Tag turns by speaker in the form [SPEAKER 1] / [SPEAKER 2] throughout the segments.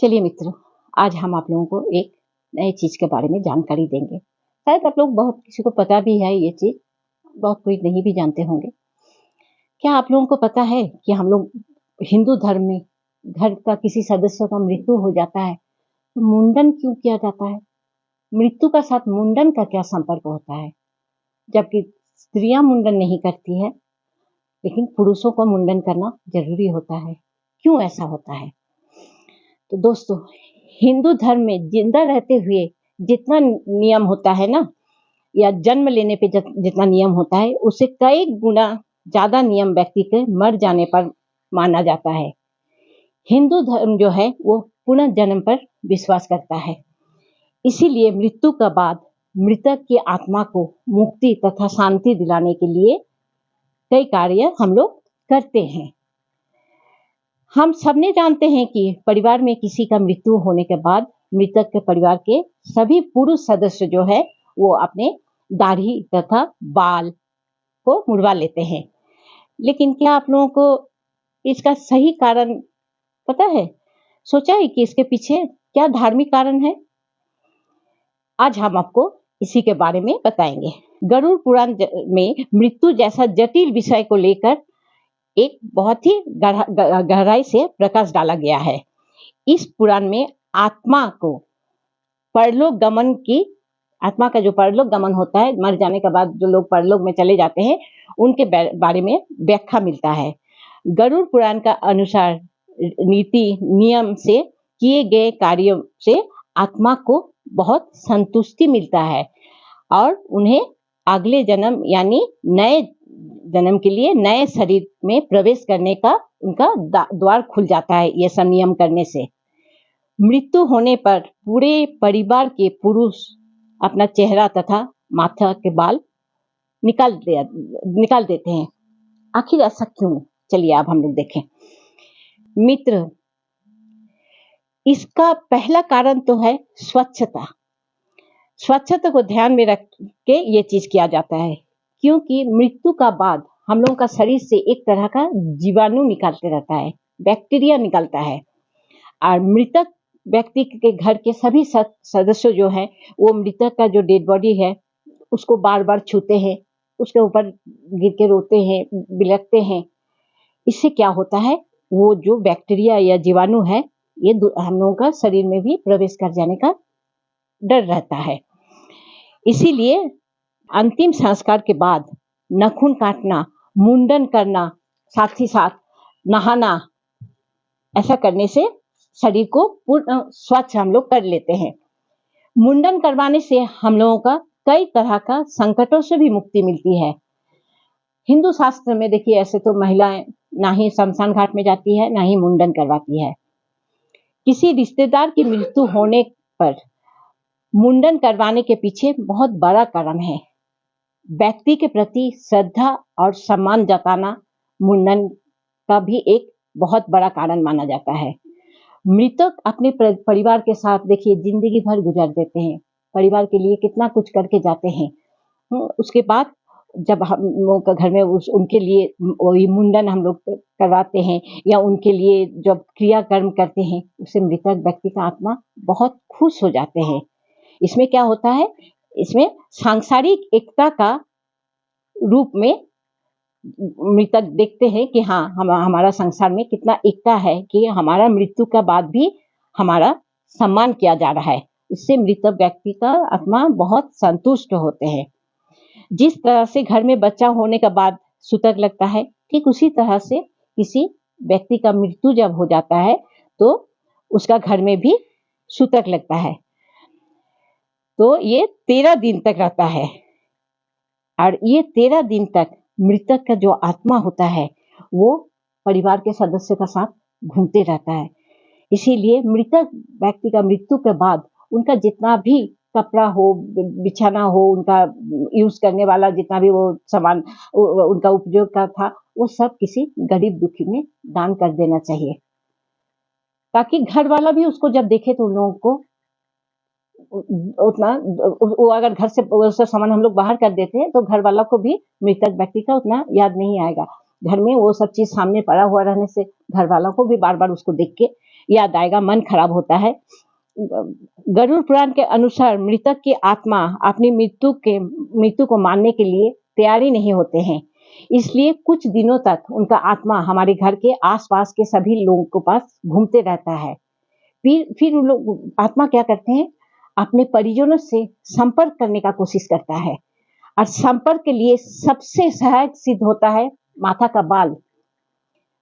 [SPEAKER 1] चलिए मित्रों, आज हम आप लोगों को एक नई चीज़ के बारे में जानकारी देंगे। शायद आप लोग बहुत किसी को पता भी है ये चीज़, बहुत कोई नहीं भी जानते होंगे। क्या आप लोगों को पता है कि हम लोग हिंदू धर्म में घर का किसी सदस्य का मृत्यु हो जाता है तो मुंडन क्यों किया जाता है? मृत्यु का साथ मुंडन का क्या संपर्क होता है? जबकि स्त्रियां मुंडन नहीं करती है, लेकिन पुरुषों को मुंडन करना जरूरी होता है। क्यों ऐसा होता है? तो दोस्तों, हिंदू धर्म में जिंदा रहते हुए जितना नियम होता है ना, या जन्म लेने पे जितना नियम होता है, उससे कई गुना ज्यादा नियम व्यक्ति के मर जाने पर माना जाता है। हिंदू धर्म जो है वो पुनर्जन्म पर विश्वास करता है। इसीलिए मृत्यु के बाद मृतक की आत्मा को मुक्ति तथा शांति दिलाने के लिए कई कार्य हम लोग करते हैं। हम सबने जानते हैं कि परिवार में किसी का मृत्यु होने के बाद मृतक के परिवार के सभी पुरुष सदस्य जो है वो अपने दाढ़ी तथा बाल को मुड़वा लेते हैं। लेकिन क्या आप लोगों को इसका सही कारण पता है? सोचा है कि इसके पीछे क्या धार्मिक कारण है? आज हम आपको इसी के बारे में बताएंगे। गरुड़ पुराण में मृत्यु जैसा जटिल विषय को लेकर एक बहुत ही गहराई से प्रकाश डाला गया है। इस पुराण में आत्मा को परलोक गमन की आत्मा का जो परलोक गमन होता है, मर जाने के बाद जो लोग परलोक में चले जाते हैं, उनके बारे में व्याख्या मिलता है। गरुड़ पुराण का अनुसार नीति नियम से किए गए कार्यों से आत्मा को बहुत संतुष्टि मिलता है और उन्हें अगले जन्म यानी नए जन्म के लिए नए शरीर में प्रवेश करने का उनका द्वार खुल जाता है। ये सब नियम करने से मृत्यु होने पर पूरे परिवार के पुरुष अपना चेहरा तथा माथा के बाल निकाल देते हैं। आखिर ऐसा क्यों? चलिए अब हम लोग देखें। मित्र, इसका पहला कारण तो है स्वच्छता। स्वच्छता को ध्यान में रख के ये चीज किया जाता है, क्योंकि मृत्यु का बाद हम लोगों का शरीर से एक तरह का जीवाणु निकालते रहता है, बैक्टीरिया निकलता है। और मृतक व्यक्ति के घर के सभी सदस्य जो है वो मृतक का जो डेड बॉडी है उसको बार बार छूते हैं, उसके ऊपर गिर के रोते हैं, बिलखते हैं। इससे क्या होता है, वो जो बैक्टीरिया या जीवाणु है ये हम लोगों का शरीर में भी प्रवेश कर जाने का डर रहता है। इसीलिए अंतिम संस्कार के बाद नाखून काटना, मुंडन करना, साथ ही साथ नहाना, ऐसा करने से शरीर को पूर्ण स्वच्छ हम लोग कर लेते हैं। मुंडन करवाने से हम लोगों का कई तरह का संकटों से भी मुक्ति मिलती है। हिंदू शास्त्र में देखिए, ऐसे तो महिलाएं ना ही शमशान घाट में जाती है ना ही मुंडन करवाती है। किसी रिश्तेदार की मृत्यु होने पर मुंडन करवाने के पीछे बहुत बड़ा कारण है। व्यक्ति के प्रति श्रद्धा और सम्मान जताना मुंडन का भी एक बहुत बड़ा कारण माना जाता है। मृतक अपने परिवार के साथ देखिए जिंदगी भर गुजार देते हैं, परिवार के लिए कितना कुछ करके जाते हैं। उसके बाद जब हम लोग का घर में उनके लिए वही मुंडन हम लोग करवाते हैं या उनके लिए जब क्रियाकर्म करते हैं, उससे मृतक व्यक्ति का आत्मा बहुत खुश हो जाते हैं। इसमें क्या होता है, इसमें सांसारिक एकता का रूप में मृतक देखते हैं कि हाँ, हमारा संसार में कितना एकता है कि हमारा मृत्यु का बाद भी हमारा सम्मान किया जा रहा है। इससे मृतक व्यक्ति का आत्मा बहुत संतुष्ट होते हैं। जिस तरह से घर में बच्चा होने के बाद सूतक लगता है, ठीक उसी तरह से किसी व्यक्ति का मृत्यु जब हो जाता है तो उसका घर में भी सूतक लगता है। तो ये 13 दिन तक रहता है और ये 13 दिन तक मृतक का जो आत्मा होता है वो परिवार के सदस्य का साथ घूमते रहता है। इसीलिए मृतक व्यक्ति का मृत्यु के बाद उनका जितना भी कपड़ा हो, बिछाना हो, उनका यूज करने वाला जितना भी वो सामान उनका उपयोग का था, वो सब किसी गरीब दुखी में दान कर देना चाहिए, ताकि घर वाला भी उसको जब देखे तो उन लोगों को उतना, वो अगर घर से सामान हम लोग बाहर कर देते हैं तो घर वाला को भी मृतक व्यक्ति का उतना याद नहीं आएगा। घर में वो सब चीज सामने पड़ा हुआ रहने से घर वालों को भी बार बार उसको देख के याद आएगा, मन खराब होता है। गरुड़ पुराण के अनुसार मृतक की आत्मा अपनी मृत्यु को मानने के लिए तैयारी नहीं होते हैं, इसलिए कुछ दिनों तक उनका आत्मा हमारे घर के आसपास के सभी लोगों के पास घूमते रहता है। फिर उन लोग आत्मा क्या करते हैं, अपने परिजनों से संपर्क करने का कोशिश करता है, और संपर्क के लिए सबसे सहायक सिद्ध होता है माथा का बाल।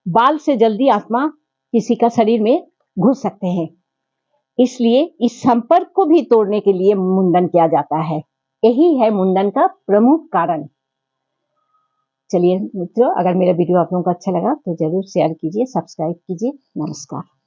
[SPEAKER 1] बाल से जल्दी आत्मा किसी का शरीर में घुस सकते हैं, इसलिए इस संपर्क को भी तोड़ने के लिए मुंडन किया जाता है। यही है मुंडन का प्रमुख कारण। चलिए मित्रों, अगर मेरा वीडियो आप लोगों को अच्छा लगा तो जरूर शेयर कीजिए, सब्सक्राइब कीजिए। नमस्कार।